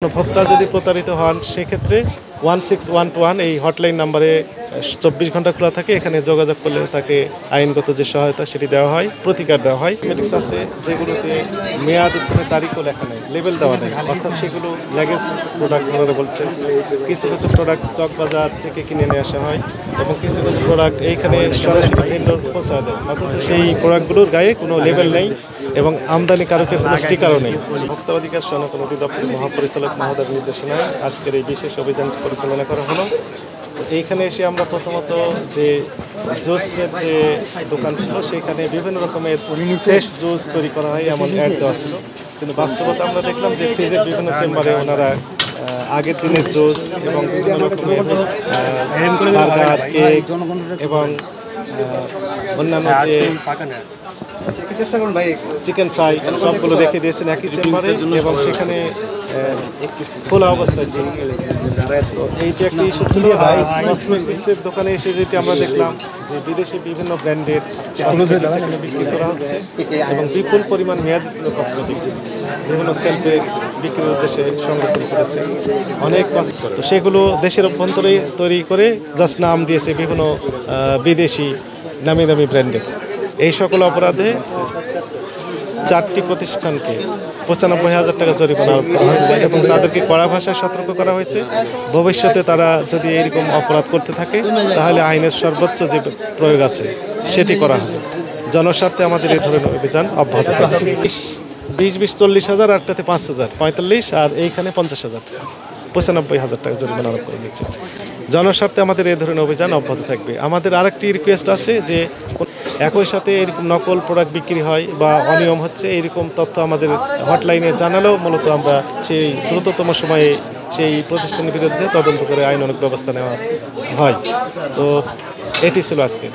ভোক্তা যদি প্রতারিত হন সেক্ষেত্রে 1611 এই হটলাইন নাম্বারে 24 ঘন্টা খোলা থাকে। এখানে যোগাযোগ করলে তাকে আইনগত যে সহায়তা সেটি দেওয়া হয়, প্রতিকার দেওয়া হয়। কসমেটিক্স আছে যেগুলোতে মেয়াদ উত্তীর্ণের তারিখও লেখা নেই, লেবেল দেওয়া নেই, অর্থাৎ সেগুলো ল্যাগেজ প্রোডাক্ট ওনারা বলছে। কিছু কিছু প্রোডাক্ট চকবাজার থেকে কিনে নিয়ে আসা হয় এবং কিছু কিছু প্রোডাক্ট এইখানে সরাসরি ভেন্ডর পৌঁছা দেয়, অথচ সেই প্রোডাক্টগুলোর গায়ে কোনো লেবেল নেই এবং আমদানিকারকের কোনো স্টিকারও নেই। ভোক্তা অধিকার সংরক্ষণ অধিদপ্তর মহাপরিচালক মহোদয়ের নির্দেশনায় আজকের এই বিশেষ অভিযান পরিচালনা করা হলো। এইখানে এসে আমরা প্রথমত যে জুসের যে দোকান ছিল সেখানে বিভিন্ন রকমের ফ্রেশ জুস তৈরি করা হয় এমন অ্যাড দেওয়া ছিল, কিন্তু বাস্তবতা আমরা দেখলাম যে ফ্রিজের বিভিন্ন চেম্বারে ওনারা আগের দিনের জুস এবং বিভিন্ন রকমের বার্গার, কেক এবং অন্যান্য যে চিকেন ফ্রাই সবগুলো রেখে দিয়েছেন একই চেম্বারে এবং সেখানে খোলা অবস্থায় ছিল। এইটি একটি ইস্যু ছিল। কসমেটিক্সের দোকানে এসে যেটি আমরা দেখলাম যে বিদেশি বিভিন্ন ব্র্যান্ডের কসমেটিক্স বিক্রি করা হচ্ছে এবং বিপুল পরিমাণ মেয়াদোত্তীর্ণ কসমেটিক্স বিভিন্ন সেলফে বিক্রির উদ্দেশ্যে সংরক্ষণ করেছে অনেক কসমেটিক্স। তো সেগুলো দেশের অভ্যন্তরে তৈরি করে জাস্ট নাম দিয়েছে বিভিন্ন বিদেশি নামি দামি ব্র্যান্ডের। এই সকল অপরাধে 4টি প্রতিষ্ঠানকে 95,000 টাকা জরিমানা আরোপ করা হয়েছে এবং তাদেরকে কড়া ভাষায় সতর্ক করা হয়েছে। ভবিষ্যতে তারা যদি এরকম অপরাধ করতে থাকে তাহলে আইনের সর্বোচ্চ যে প্রয়োগ আছে সেটি করা হবে। জনস্বার্থে আমাদের এই ধরনের অভিযান অব্যাহত থাকবে। 20 40,000, আটটাতে 5,000, 45 আর এইখানে 50,000, 95,000 টাকা জরিমানা আরোপ করে দিয়েছে। জনস্বার্থে আমাদের এই ধরনের অভিযান অব্যাহত থাকবে। আমাদের আরেকটি রিকোয়েস্ট আছে যে একই সাথে এরকম নকল প্রোডাক্ট বিক্রি হয় বা অনিয়ম হচ্ছে এরকম তথ্য আমাদের হটলাইনে জানালেও মূলত আমরা সেই দ্রুততম সময়ে সেই প্রতিষ্ঠানের বিরুদ্ধে তদন্ত করে আইনানুগ ব্যবস্থা নেওয়া হয়। তো এটি ছিল আজকের।